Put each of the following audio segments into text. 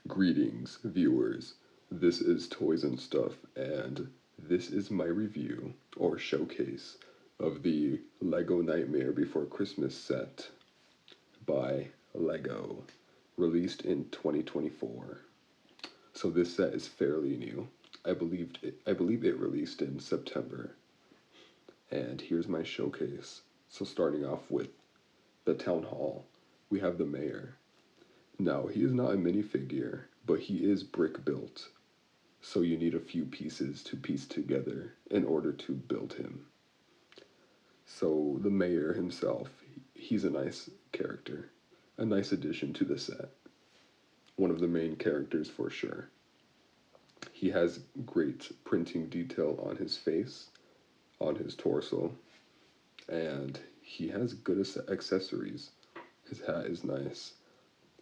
Greetings, viewers. This is Toys and Stuff, and this is my review or showcase of the Lego Nightmare Before Christmas set by Lego, released in 2024. So this set is fairly new. I believe it released in September. And here's my showcase. So starting off with the town hall, we have the mayor. Now, he is not a minifigure, but he is brick built, so you need a few pieces to piece together in order to build him. So the mayor himself, he's a nice character, a nice addition to the set. One of the main characters for sure. He has great printing detail on his face, on his torso, and he has good accessories. His hat is nice.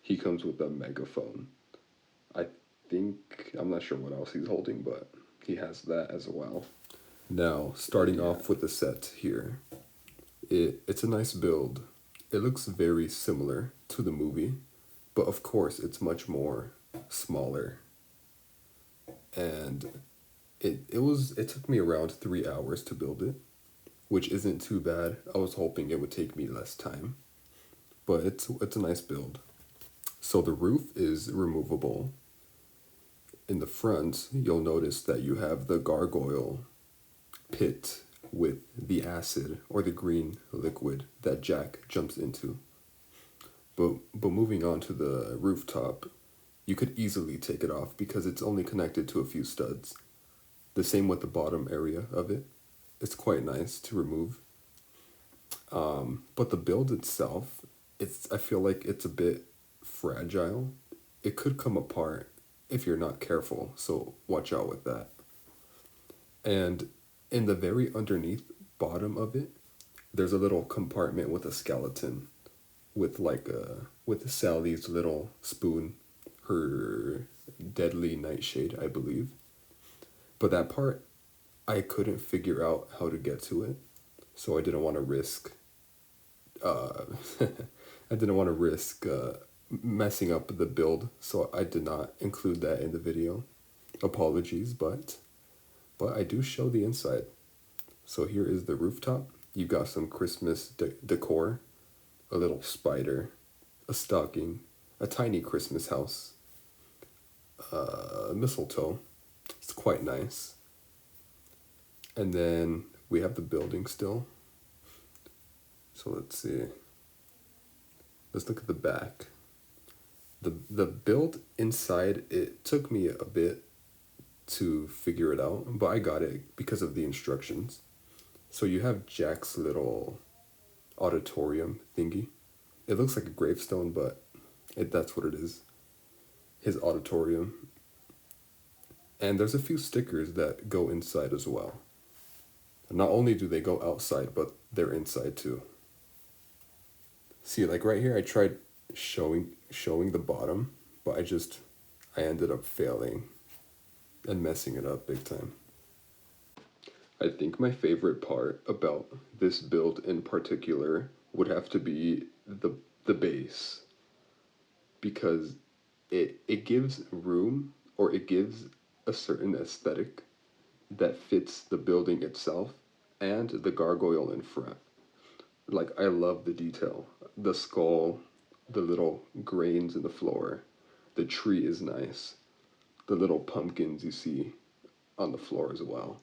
He comes with a megaphone. I I'm not sure what else he's holding, but he has that as well. Now, starting off with the set here, it's a nice build. It looks very similar to the movie, but of course it's much more smaller. And it took me around 3 hours to build it, which isn't too bad. I was hoping it would take me less time, but it's a nice build. So the roof is removable. In the front, you'll notice that you have the gargoyle pit with the acid or the green liquid that Jack jumps into. But moving on to the rooftop, you could easily take it off because it's only connected to a few studs. The same with the bottom area of it. It's quite nice to remove. But the build itself, I feel like it's a bit fragile. It could come apart if you're not careful, so watch out with that. And in the very underneath bottom of it, there's a little compartment with a skeleton with Sally's little spoon, her deadly nightshade, I believe. But that part, I couldn't figure out how to get to it, so I didn't want to risk. I didn't want to risk messing up the build, so I did not include that in the video. Apologies, but I do show the inside. So here is the rooftop. You've got some Christmas decor, a little spider, a stocking, a tiny Christmas house, mistletoe. It's quite nice. And then we have the building still. So let's see. Let's look at the back. The build inside, it took me a bit to figure it out, but I got it because of the instructions. So you have Jack's little auditorium thingy. It looks like a gravestone, but that's what it is. His auditorium. And there's a few stickers that go inside as well. Not only do they go outside, but they're inside too. See, like right here, I tried showing the bottom, but I ended up failing and messing it up big time. I think my favorite part about this build in particular would have to be the base, because it gives room, or it gives a certain aesthetic that fits the building itself and the gargoyle in front. Like, I love the detail. The skull, the little grains in the floor, the tree is nice. The little pumpkins you see on the floor as well.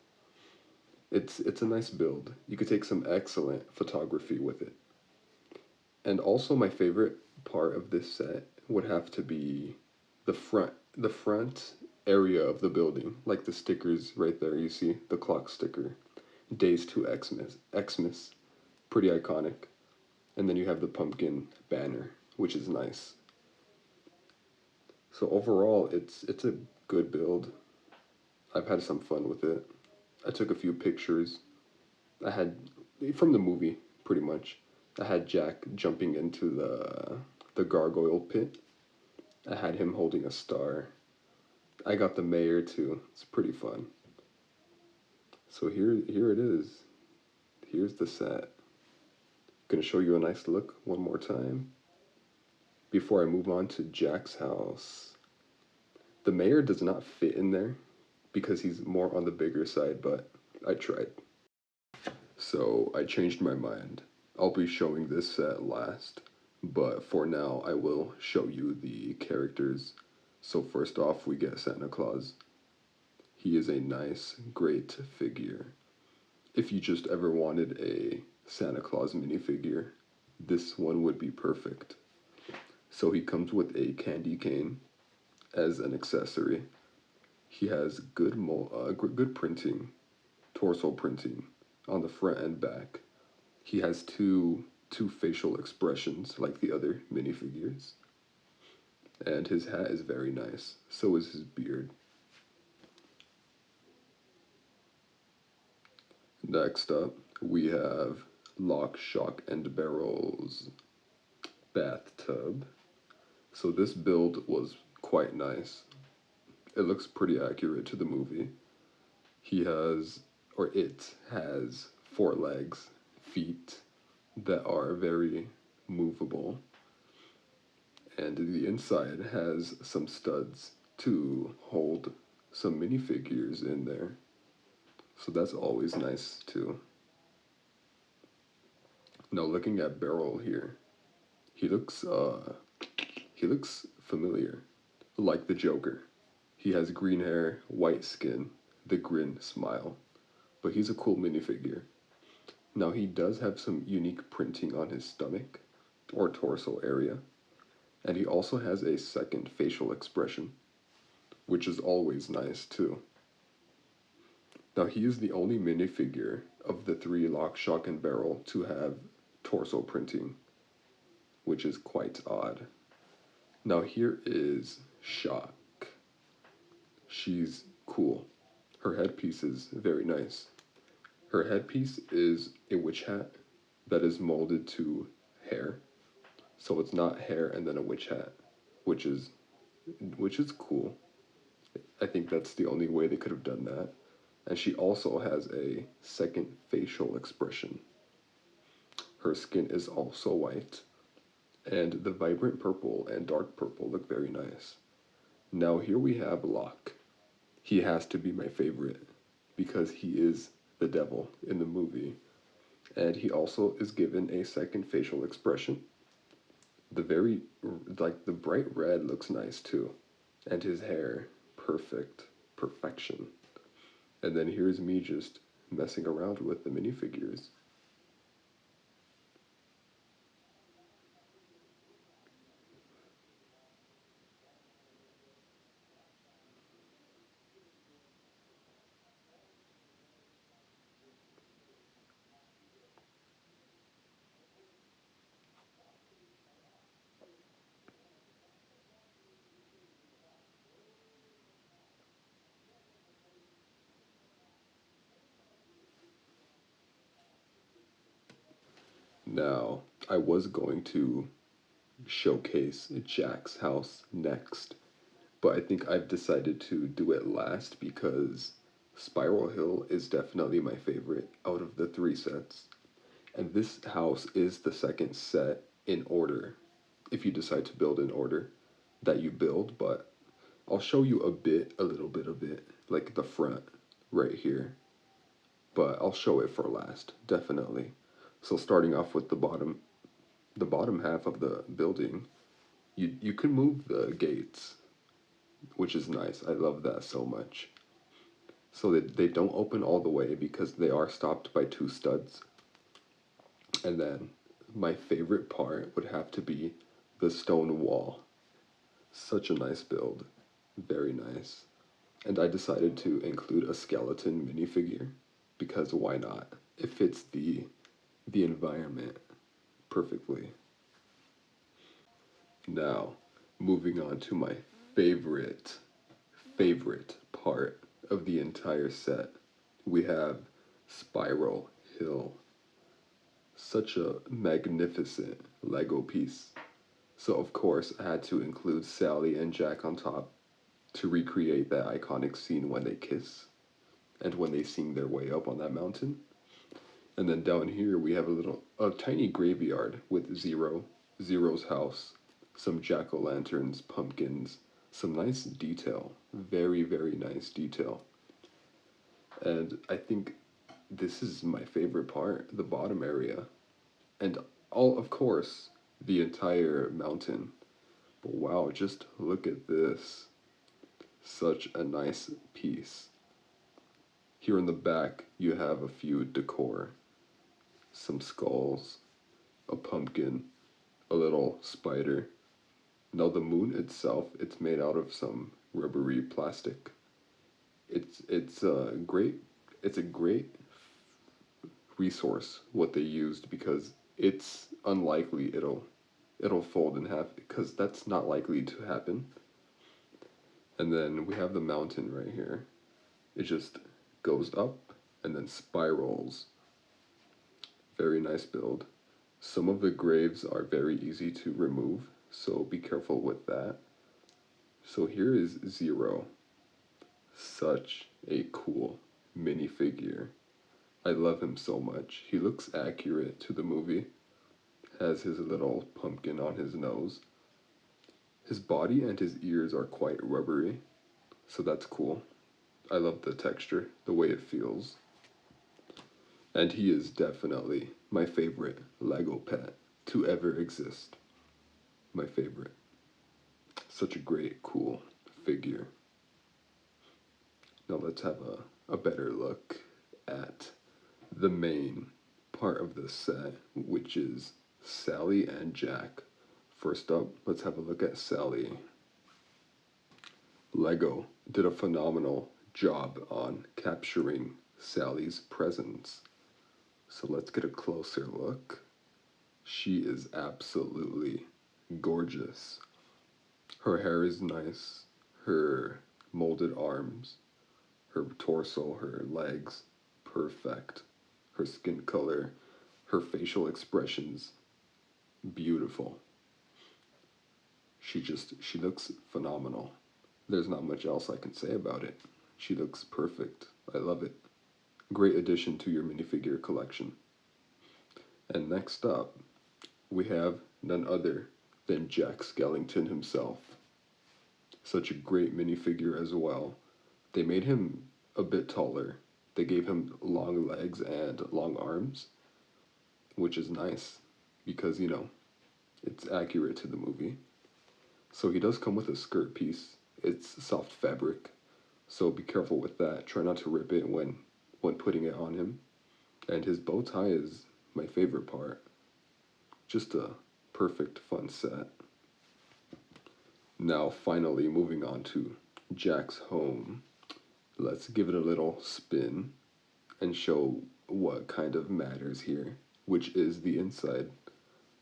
It's a nice build. You could take some excellent photography with it. And also my favorite part of this set would have to be the front area of the building, like the stickers right there. You see the clock sticker, Days to Xmas, pretty iconic. And then you have the pumpkin banner, which is nice. So overall, it's a good build. I've had some fun with it. I took a few pictures. I had from the movie, pretty much. I had Jack jumping into the gargoyle pit. I had him holding a star. I got the mayor too. It's pretty fun. So here it is. Here's the set. Gonna show you a nice look one more time before I move on to Jack's house. The mayor does not fit in there because he's more on the bigger side, but I tried. So I changed my mind. I'll be showing this set last, but for now I will show you the characters. So first off, we get Santa Claus. He is a nice, great figure. If you just ever wanted a Santa Claus minifigure, this one would be perfect. So he comes with a candy cane as an accessory. He has good printing, torso printing on the front and back. He has two facial expressions like the other minifigures. And his hat is very nice. So is his beard. Next up, we have Lock, Shock, and Barrel's bathtub. So this build was quite nice. It looks pretty accurate to the movie. He has, or it has, 4 legs, feet that are very movable. And the inside has some studs to hold some minifigures in there. So that's always nice too. Now looking at Beryl here, he looks familiar, like the Joker. He has green hair, white skin, the grin smile, but he's a cool minifigure. Now he does have some unique printing on his stomach or torso area, and he also has a second facial expression, which is always nice too. Now he is the only minifigure of the 3 Lock, Shock, and Barrel to have torso printing, which is quite odd. Now here is Shock. She's cool. Her headpiece is very nice. Her headpiece is a witch hat that is molded to hair. So it's not hair and then a witch hat, which is cool. I think that's the only way they could have done that. And she also has a second facial expression. Her skin is also white, and the vibrant purple and dark purple look very nice. Now here we have Locke. He has to be my favorite because he is the devil in the movie. And he also is given a second facial expression. The bright red looks nice too. And his hair, perfection. And then here's me just messing around with the minifigures. Now, I was going to showcase Jack's house next, but I think I've decided to do it last because Spiral Hill is definitely my favorite out of the 3 sets. And this house is the second set in order, if you decide to build in order, that you build, but I'll show you a little bit of it, like the front right here. But I'll show it for last, definitely. So starting off with the bottom half of the building, you can move the gates, which is nice. I love that so much. So that they don't open all the way because they are stopped by 2 studs. And then my favorite part would have to be the stone wall. Such a nice build. Very nice. And I decided to include a skeleton minifigure because why not? It fits the environment perfectly. Now, moving on to my favorite part of the entire set. We have Spiral Hill. Such a magnificent Lego piece. So of course I had to include Sally and Jack on top to recreate that iconic scene when they kiss and when they sing their way up on that mountain. And then down here we have a tiny graveyard with Zero's house, some jack-o'-lanterns, pumpkins, Some nice detail. Very, very nice detail. And I think this is my favorite part, the bottom area. And all, of course, the entire mountain. But wow, just look at this. Such a nice piece. Here in the back, you have a few decor, some skulls, a pumpkin, a little spider. Now the moon itself, it's made out of some rubbery plastic. It's a great resource what they used because it's unlikely it'll fold in half because that's not likely to happen. And then we have the mountain right here. It just goes up and then spirals. Very nice build. Some of the graves are very easy to remove, so be careful with that. So here is Zero. Such a cool minifigure. I love him so much. He looks accurate to the movie. Has his little pumpkin on his nose. His body and his ears are quite rubbery, so that's cool. I love the texture, the way it feels. And he is definitely my favorite Lego pet to ever exist. My favorite. Such a great, cool figure. Now let's have a better look at the main part of the set, which is Sally and Jack. First up, let's have a look at Sally. Lego did a phenomenal job on capturing Sally's presence. So let's get a closer look. She is absolutely gorgeous. Her hair is nice, her molded arms, her torso, her legs, perfect. Her skin color, her facial expressions, beautiful. She looks phenomenal. There's not much else I can say about it. She looks perfect. I love it. Great addition to your minifigure collection. And next up, we have none other than Jack Skellington himself. Such a great minifigure as well. They made him a bit taller. They gave him long legs and long arms, which is nice because, it's accurate to the movie. So he does come with a skirt piece. It's soft fabric, so be careful with that. Try not to rip it when putting it on him. And his bow tie is my favorite part. Just a perfect fun set. Now finally moving on to Jack's home. Let's give it a little spin and show what kind of matters here, which is the inside.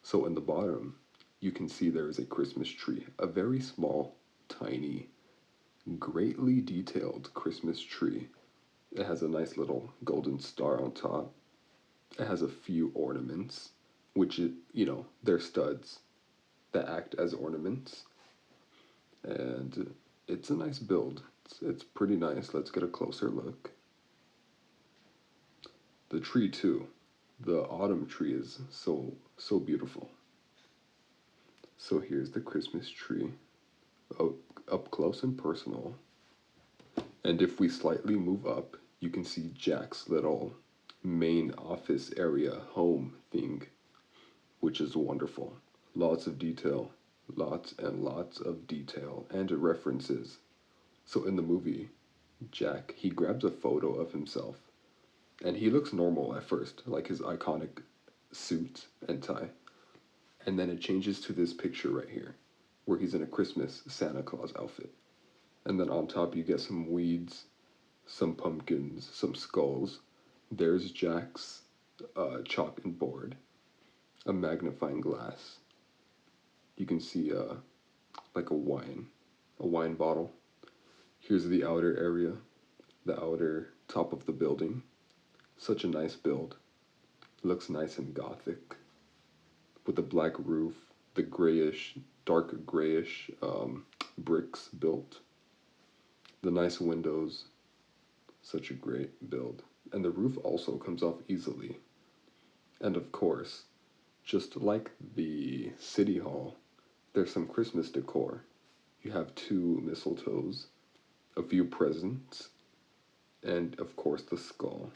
So in the bottom, you can see there is a Christmas tree, a very small, tiny, greatly detailed Christmas tree. It has a nice little golden star on top. It has a few ornaments, which they're studs that act as ornaments. And it's a nice build. It's pretty nice. Let's get a closer look. The tree too. The autumn tree is so beautiful. So here's the Christmas tree, up close and personal. And if we slightly move up, you can see Jack's little main office area home thing, which is wonderful. Lots of detail, lots and lots of detail and references. So in the movie, Jack, he grabs a photo of himself, and he looks normal at first, like his iconic suit and tie. And then it changes to this picture right here, where he's in a Christmas Santa Claus outfit. And then on top you get some weeds, some pumpkins, some skulls. There's Jack's chalk and board, a magnifying glass. You can see like a wine bottle. Here's the outer area, the outer top of the building. Such a nice build. Looks nice and gothic. With the black roof, the dark grayish bricks built. The nice windows. Such a great build. And the roof also comes off easily. And of course, just like the city hall, there's some Christmas decor. You have 2 mistletoes, a few presents, and of course the skull.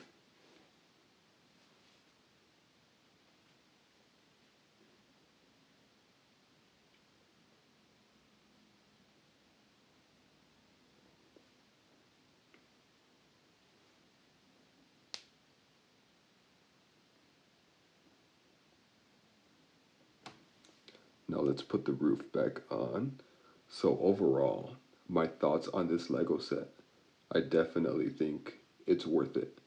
Now let's put the roof back on. So overall, my thoughts on this Lego set. I definitely think it's worth it.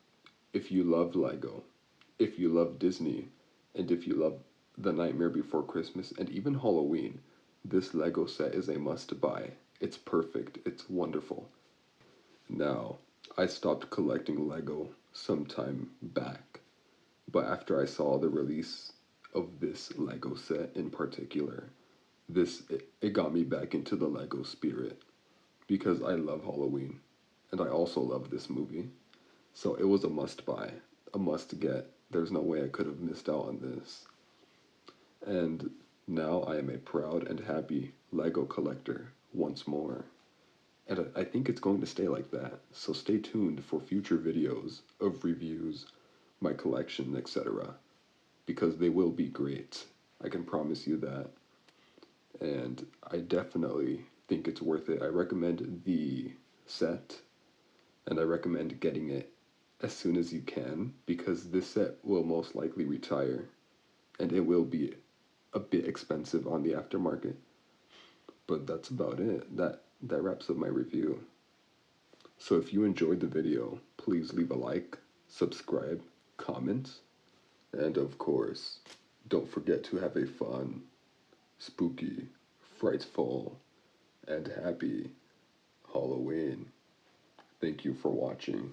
If you love Lego, if you love Disney, and if you love The Nightmare Before Christmas and even Halloween, this Lego set is a must buy. It's perfect. It's wonderful. Now, I stopped collecting Lego some time back, but after I saw the release of this Lego set in particular, it got me back into the Lego spirit because I love Halloween and I also love this movie. So it was a must buy, a must get. There's no way I could have missed out on this. And now I am a proud and happy Lego collector once more. And I think it's going to stay like that. So stay tuned for future videos of reviews, my collection, etc. Because they will be great. I can promise you that. And I definitely think it's worth it. I recommend the set, and I recommend getting it as soon as you can because this set will most likely retire and it will be a bit expensive on the aftermarket. But that's about it. That wraps up my review. So if you enjoyed the video, please leave a like, subscribe, comment, and of course, don't forget to have a fun, spooky, frightful, and happy Halloween. Thank you for watching.